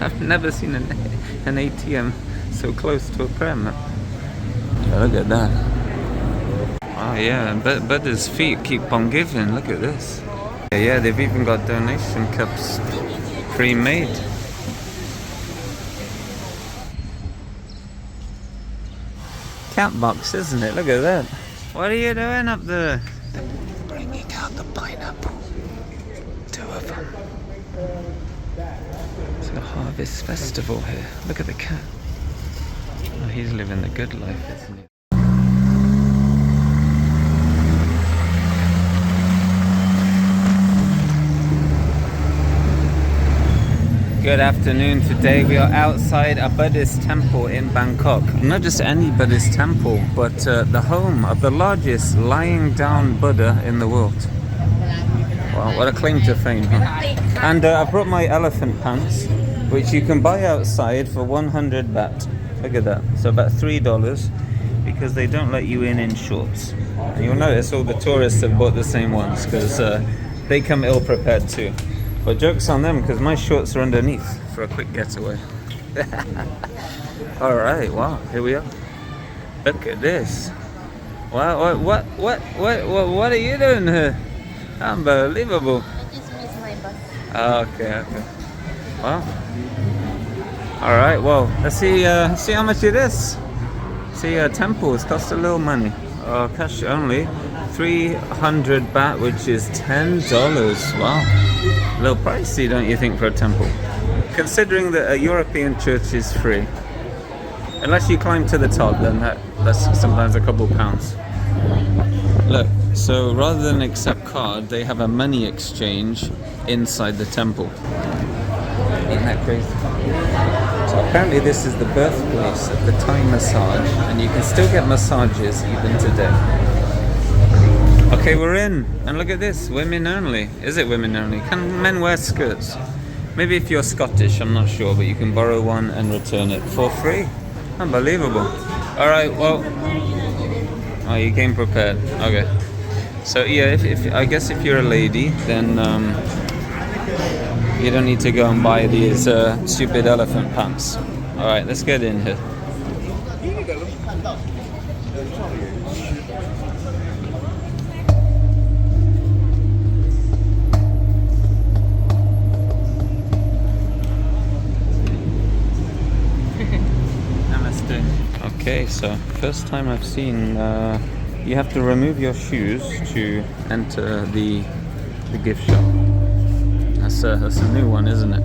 I've never seen an ATM so close to a prayer mat. Yeah, look at that. Oh yeah, but his feet keep on giving. Look at this. Yeah, they've even got donation cups pre-made. Cat box, isn't it? Look at that. What are you doing up there? Bringing out the pineapple. 2 of them. It's a harvest festival here. Look at the cat. Oh, he's living the good life, isn't he? Good afternoon. Today we are outside a Buddhist temple in Bangkok. Not just any Buddhist temple, but the home of the largest lying down Buddha in the world. Wow, what a claim to fame, huh? And I brought my elephant pants, which you can buy outside for 100 baht. Look at that. So about $3, because they don't let you in shorts. And you'll notice all the tourists have bought the same ones, because they come ill prepared too. But joke's on them, because my shorts are underneath for a quick getaway. Alright, wow, here we are. Look at this. Wow, what are you doing here? Unbelievable. I just missed my bus. Okay. Wow. Alright, well, let's see how much it is. See, temples cost a little money. Cash only. 300 baht, which is $10. Wow. A little pricey, don't you think, for a temple? Considering that a European church is free. Unless you climb to the top, then that's sometimes a couple pounds. Look, so rather than accept card, they have a money exchange inside the temple. Isn't that crazy? So apparently this is the birthplace of the Thai massage, and you can still get massages even today. Okay, we're in, and look at this, women only. Is it women only? Can men wear skirts? Maybe if you're Scottish, I'm not sure, but you can borrow one and return it for free. Unbelievable. Alright, well, oh, you came prepared. Okay. So yeah, if I guess if you're a lady, then you don't need to go and buy these stupid elephant pants. Alright, let's get in here. Okay, so first time I've seen you have to remove your shoes to enter the gift shop. That's a new one, isn't it?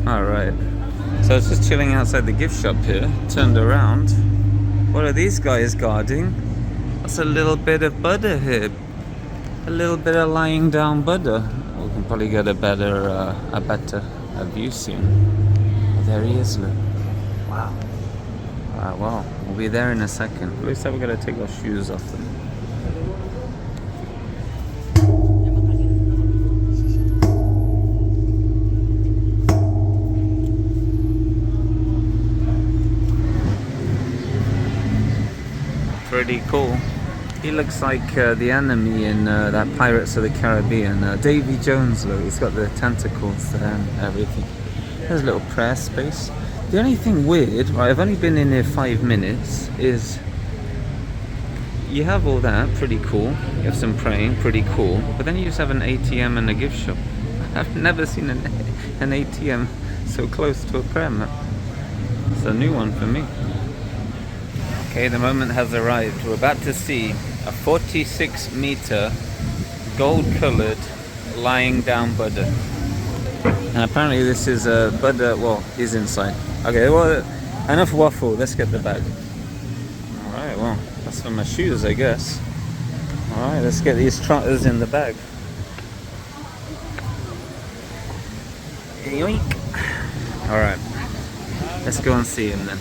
Alright. So I was just chilling outside the gift shop here, turned around. What are these guys guarding? That's a little bit of Buddha here. A little bit of lying down Buddha. We can probably get a better view soon. Oh, there he is, look. Wow. Well, we'll be there in a second. Looks like we're going to take our shoes off them. Pretty cool. He looks like the enemy in that Pirates of the Caribbean. Davy Jones, look. He's got the tentacles there and everything. There's a little prayer space. The only thing weird, right, I've only been in here 5 minutes, is you have all that, pretty cool. You have some praying, pretty cool. But then you just have an ATM and a gift shop. I've never seen an ATM so close to a prayer mat. It's a new one for me. Okay, the moment has arrived. We're about to see a 46-meter gold-colored lying down Buddha. And apparently this is a Buddha, well, he's inside. Okay, well, enough waffle, let's get the bag. Alright, well, that's for my shoes, I guess. Alright, let's get these trotters in the bag. Yoink! Alright, let's go and see him then.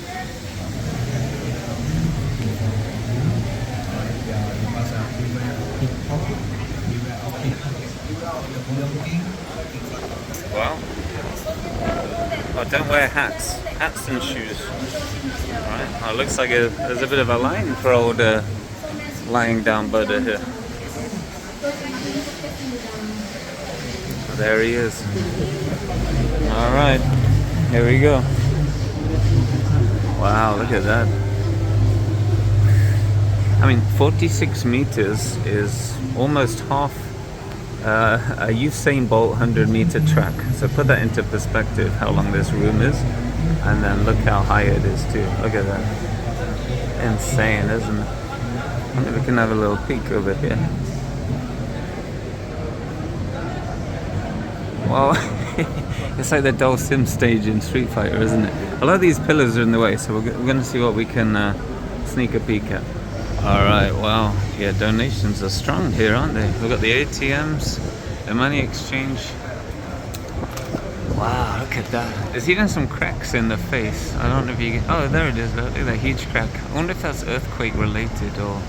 Well, oh, don't wear hats and shoes. Right. Oh, looks like there's a bit of a line for old lying down Buddha here. Oh, there he is. Alright, here we go. Wow, look at that. I mean, 46 meters is almost half a Usain Bolt 100-meter track. So put that into perspective, how long this room is, and then look how high it is too. Look at that. Insane, isn't it? Maybe we can have a little peek over here. Wow, it's like the Dhalsim stage in Street Fighter, isn't it? A lot of these pillars are in the way, so we're going to see what we can sneak a peek at. Alright, wow. Yeah, donations are strong here, aren't they? We've got the ATMs, the money exchange. Wow, look at that. There's even some cracks in the face. I don't know if you can... Oh, there it is. Look at that huge crack. I wonder if that's earthquake related or...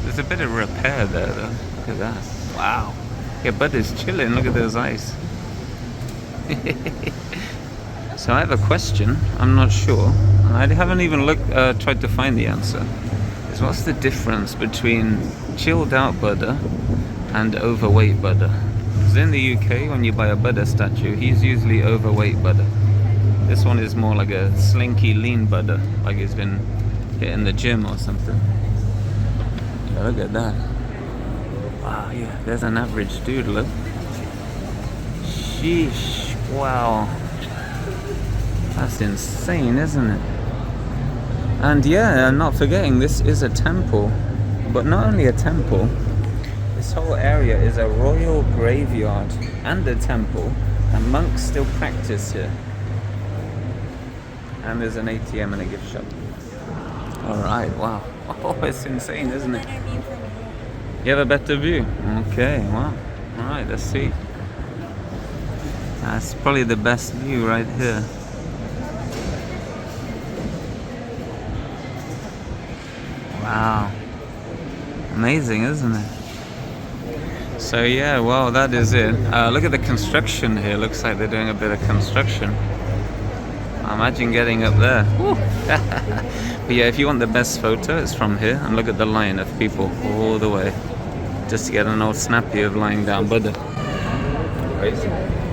There's a bit of repair there, though. Look at that. Wow. Yeah, Buddha's chilling. Look at those eyes. So I have a question. I'm not sure. I haven't even tried to find the answer. Is what's the difference between chilled out Buddha and overweight Buddha? Because in the UK, when you buy a Buddha statue, he's usually overweight Buddha. This one is more like a slinky, lean Buddha, like he's been hitting the gym or something. Yeah, look at that. Wow, yeah, there's an average dude, look. Sheesh, wow. That's insane, isn't it? And yeah, I'm not forgetting, this is a temple. But not only a temple, this whole area is a royal graveyard and a temple. And monks still practice here. And there's an ATM and a gift shop. Alright, wow. Oh, it's insane, isn't it? You have a better view? Okay, wow. Alright, let's see. That's probably the best view right here. Wow. Amazing, isn't it? So yeah, well, that is it. Look at the construction here. Looks like they're doing a bit of construction. Imagine getting up there. But yeah, if you want the best photo, it's from here. And look at the line of people all the way. Just to get an old snappy of lying down Buddha. Crazy.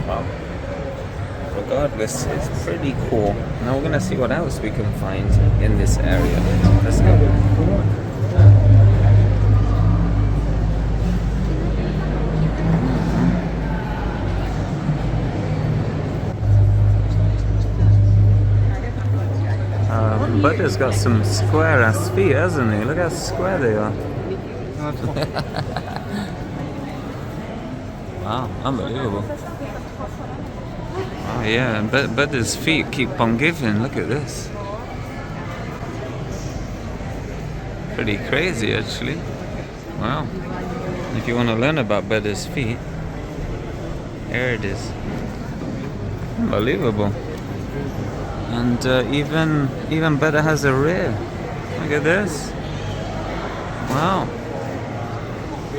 Wow. Regardless, it's pretty cool. Now we're going to see what else we can find in this area. Let's go. Buddha's got some square ass feet, hasn't he? Look how square they are. Wow, unbelievable. Oh yeah, Buddha's feet keep on giving. Look at this. Pretty crazy, actually. Wow. If you want to learn about Buddha's feet, here it is. Unbelievable. And even Buddha has a rear. Look at this. Wow.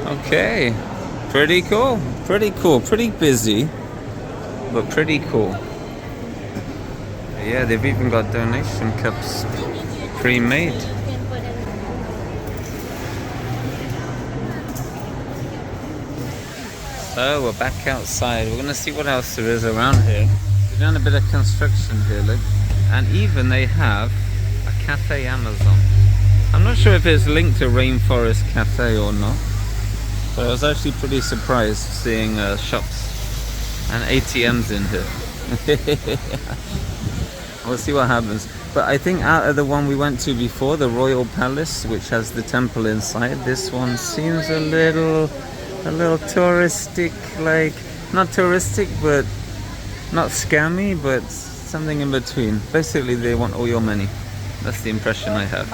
Okay. Pretty cool. Pretty cool. Pretty busy, but pretty cool. Yeah, they've even got donation cups pre-made. So we're back outside. We're gonna see what else there is around here. They've done a bit of construction here, look. And even they have a Cafe Amazon. I'm not sure if it's linked to Rainforest Cafe or not. But I was actually pretty surprised seeing shops and ATMs in here. We'll see what happens. But I think out of the one we went to before, the Royal Palace, which has the temple inside, this one seems a little touristic, like, not touristic, but not scammy, but something in between. Basically, they want all your money. That's the impression I have.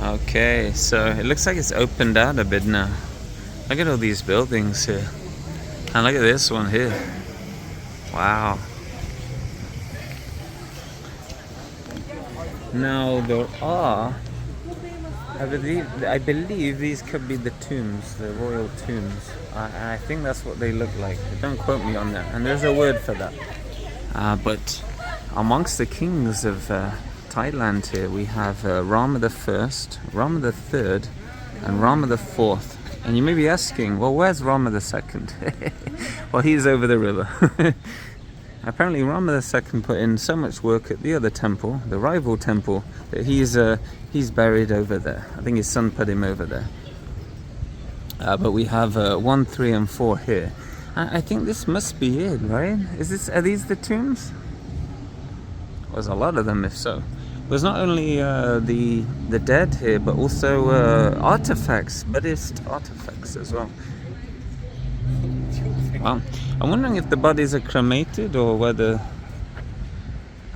Okay, so it looks like it's opened out a bit now. Look at all these buildings here. And look at this one here. Wow. Now there are, I believe these could be the tombs, the royal tombs. I think that's what they look like. Don't quote me on that. And there's a word for that. But amongst the kings of Thailand here, we have Rama the First, Rama the Third, and Rama the Fourth. And you may be asking, well, where's Rama the Second? Well, he's over the river. Apparently Rama the Second put in so much work at the other temple, the rival temple, that he's buried over there. I think his son put him over there. But we have 1, 3, and 4 here. I think this must be it, right? Are these the tombs? There's a lot of them, if so. There's not only the dead here, but also artifacts, Buddhist artifacts as well. Wow. I'm wondering if the bodies are cremated or whether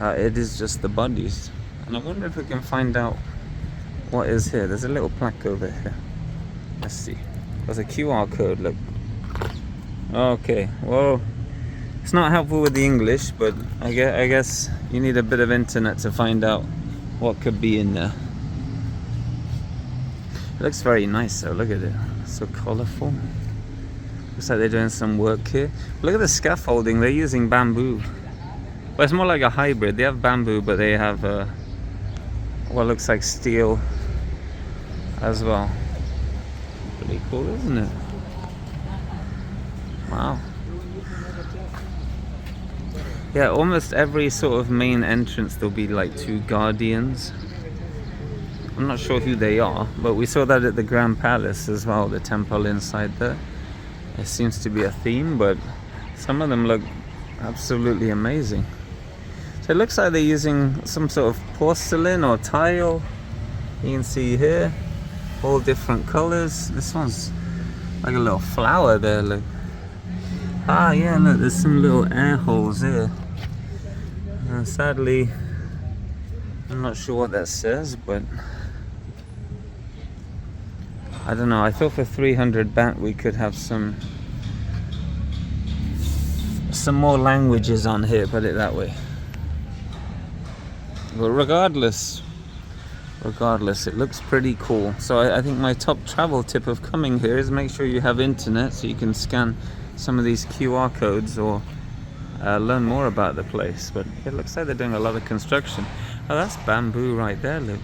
it is just the bodies. And I wonder if we can find out what is here. There's a little plaque over here. Let's see. There's a QR code, look. Okay, well, it's not helpful with the English, but I guess you need a bit of internet to find out what could be in there. It looks very nice though, look at it. So colourful. Looks like they're doing some work here. Look at the scaffolding, they're using bamboo. Well, it's more like a hybrid. They have bamboo, but they have what looks like steel as well. Pretty cool, isn't it? Wow. Yeah, almost every sort of main entrance there'll be like 2 guardians. I'm not sure who they are, but we saw that at the Grand Palace as well, the temple inside there. There seems to be a theme, but some of them look absolutely amazing. So it looks like they're using some sort of porcelain or tile. You can see here, all different colors. This one's like a little flower there, look. Ah, yeah, look, there's some little air holes here. Sadly, I'm not sure what that says, but I don't know. I thought for 300 baht we could have some more languages on here, put it that way. But regardless, it looks pretty cool. So I think my top travel tip of coming here is make sure you have internet so you can scan some of these QR codes or learn more about the place. But it looks like they're doing a lot of construction. Oh, that's bamboo right there, look.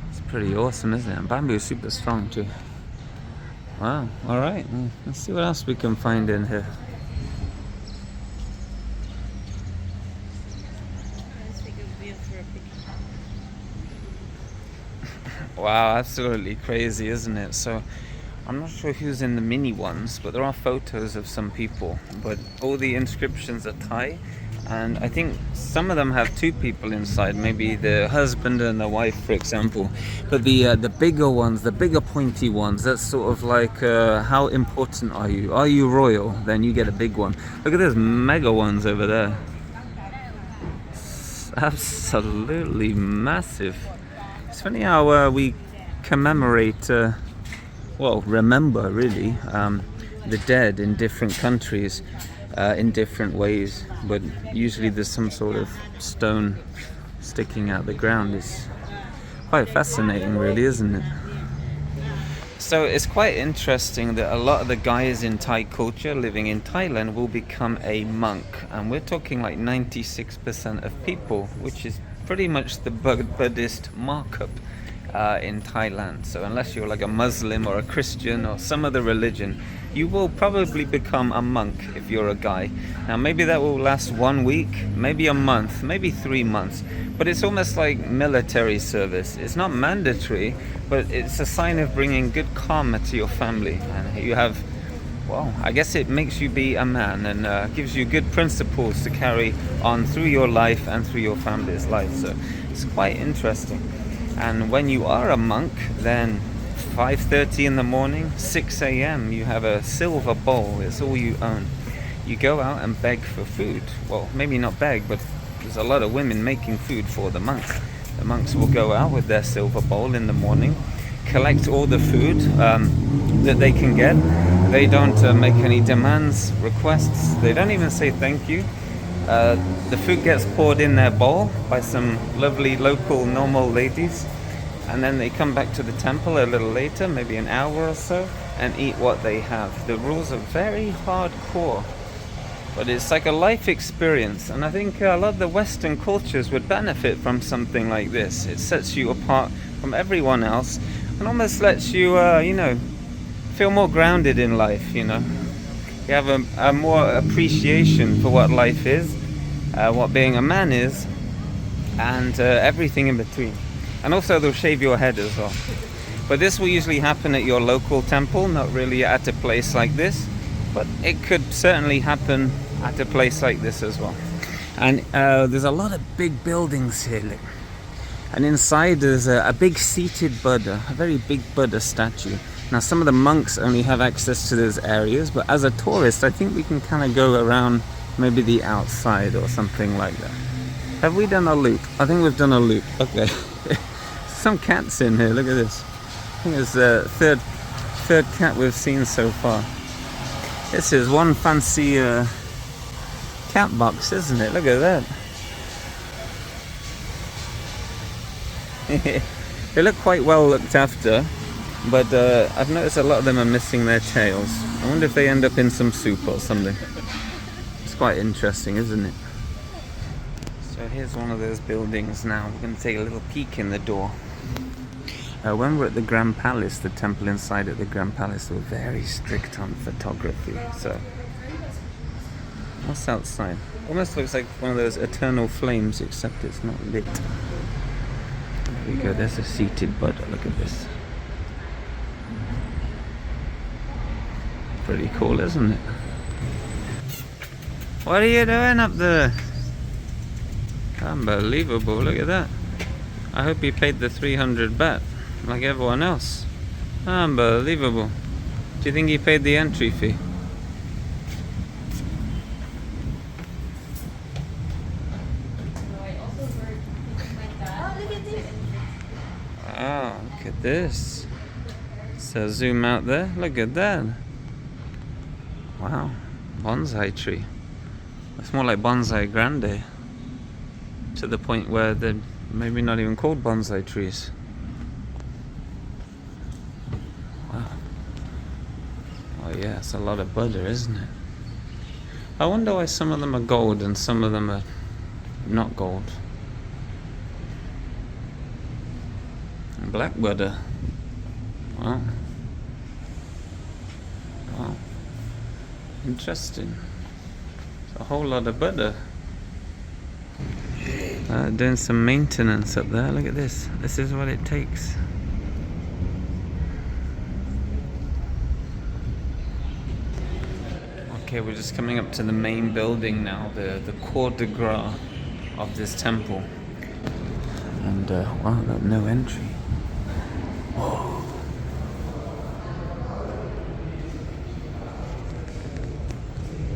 It's pretty awesome, isn't it? And bamboo is super strong too. Wow, alright, let's see what else we can find in here. Wow, absolutely crazy, isn't it? So I'm not sure who's in the mini ones, but there are photos of some people, but all the inscriptions are Thai, and I think some of them have 2 people inside, maybe the husband and the wife, for example. But the bigger ones, the bigger pointy ones, that's sort of like how important are you? Are you royal? Then you get a big one. Look at those mega ones over there. It's absolutely massive. It's funny how we commemorate, remember really, the dead in different countries in different ways, but usually there's some sort of stone sticking out the ground. It's quite fascinating really, isn't it? So it's quite interesting that a lot of the guys in Thai culture living in Thailand will become a monk, and we're talking like 96% of people, which is pretty much the Buddhist markup in Thailand. So unless you're like a Muslim or a Christian or some other religion, you will probably become a monk if you're a guy. Now maybe that will last 1 week, maybe a month, maybe 3 months, but it's almost like military service. It's not mandatory, but it's a sign of bringing good karma to your family, and you have, well, I guess it makes you be a man and gives you good principles to carry on through your life and through your family's life. So it's quite interesting. And when you are a monk, then 5:30 in the morning, 6 a.m, you have a silver bowl. It's all you own. You go out and beg for food. Well, maybe not beg, but there's a lot of women making food for the monks. The monks will go out with their silver bowl in the morning, collect all the food that they can get. They don't make any demands, requests. They don't even say thank you. The food gets poured in their bowl by some lovely local normal ladies, and then they come back to the temple a little later, maybe an hour or so, and eat what they have. The rules are very hardcore. But it's like a life experience, and I think a lot of the Western cultures would benefit from something like this. It sets you apart from everyone else and almost lets you, feel more grounded in life, You have a more appreciation for what life is, what being a man is, and everything in between. And also they'll shave your head as well. But this will usually happen at your local temple, not really at a place like this. But it could certainly happen at a place like this as well. And there's a lot of big buildings here, look. And inside there's a big seated Buddha, a very big Buddha statue. Now some of the monks only have access to those areas, but as a tourist I think we can kind of go around maybe the outside or something like that. Have we done a loop? I think we've done a loop. Okay. Some cats in here, look at this. I think it's the third cat we've seen so far. This is one fancy cat box, isn't it? Look at that. They look quite well looked after, but I've noticed a lot of them are missing their tails. I wonder if they end up in some soup or something. It's quite interesting, isn't it? So here's one of those buildings now. We're going to take a little peek in the door. When we're at the Grand Palace, the temple inside at the Grand Palace, they were very strict on photography. So, what's outside? Almost looks like one of those eternal flames, except it's not lit. There we go, there's a seated Buddha, look at this. Pretty cool, isn't it? What are you doing up there? Unbelievable, look at that. I hope he paid the 300 baht. Like everyone else. Unbelievable. Do you think he paid the entry fee? Wow, look at this. So zoom out there. Look at that. Wow. Bonsai tree. It's more like bonsai grande. To the point where they're maybe not even called bonsai trees. Oh yeah, it's a lot of Buddha, isn't it? I wonder why some of them are gold and some of them are not gold. And black Buddha. Wow. Wow. Interesting. It's a whole lot of Buddha. Doing some maintenance up there. Look at this. This is what it takes. Okay, we're just coming up to the main building now, the cour de gras of this temple. And wow, no entry. Whoa.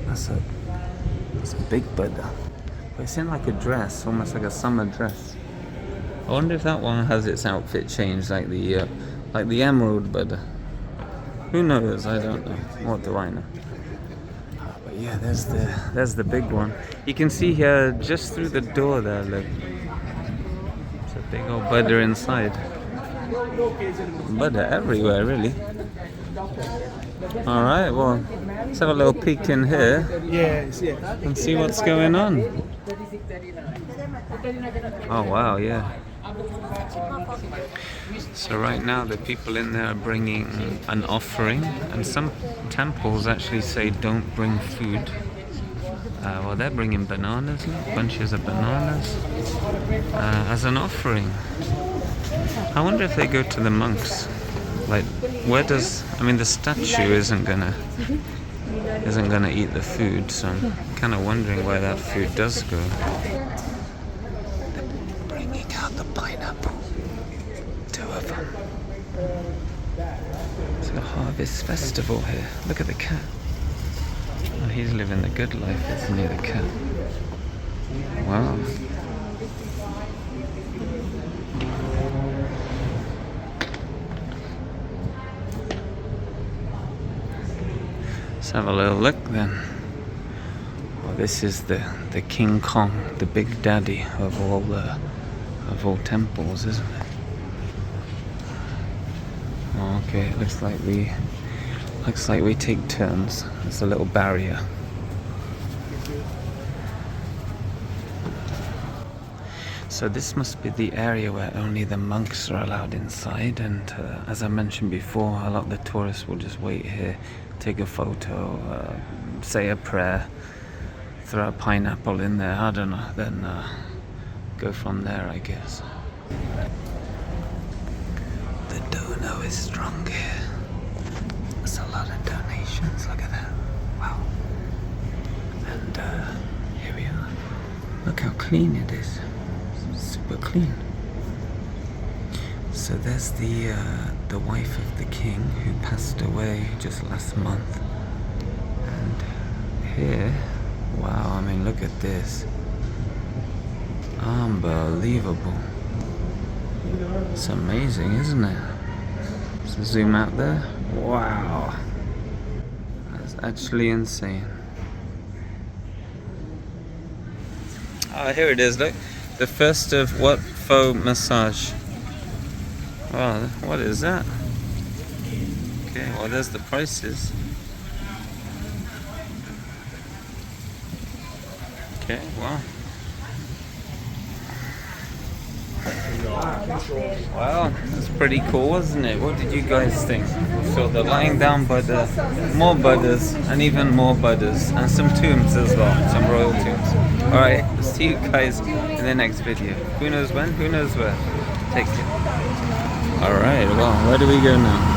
That's a big Buddha. But it's in like a dress, almost like a summer dress. I wonder if that one has its outfit changed, like the Emerald Buddha. Who knows? I don't know. What do I know? Yeah, there's the big one. You can see here just through the door there, look. It's a big old Buddha inside. Buddha everywhere, really. Alright, well, let's have a little peek in here and see what's going on. Oh wow, yeah. So right now the people in there are bringing an offering, and some temples actually say don't bring food. Well, they're bringing bananas, bunches of bananas, as an offering. I wonder if they go to the monks. Like, the statue isn't gonna eat the food, so I'm kind of wondering where that food does go. Bringing out the pineapple. 2 of them. It's a harvest festival here. Look at the cat. Oh, he's living the good life, isn't he, the cat? Wow. Let's have a little look then. Well, this is the King Kong, the big daddy of all temples, isn't it? Okay, it looks like we take turns. There's a little barrier. So this must be the area where only the monks are allowed inside, and as I mentioned before, a lot of the tourists will just wait here, take a photo, say a prayer, throw a pineapple in there, I don't know, then go from there, I guess. The dono is strong here. There's a lot of donations, look at that. Wow. And here we are. Look how clean it is. Super clean. So there's the wife of the king who passed away just last month. And here, wow, I mean, look at this. Unbelievable. It's amazing, isn't it? So zoom out there. Wow. That's actually insane. Oh, here it is, look. The first of Wat Pho massage. Wow, what is that? Okay, well, there's the prices. Okay, wow. Wow, that's pretty cool, wasn't it? What did you guys think? So the lying down Buddha, more Buddhas, and even more Buddhas, and some tombs as well, some royal tombs. Alright, see you guys in the next video. Who knows when, who knows where. Take care. Alright, well, where do we go now?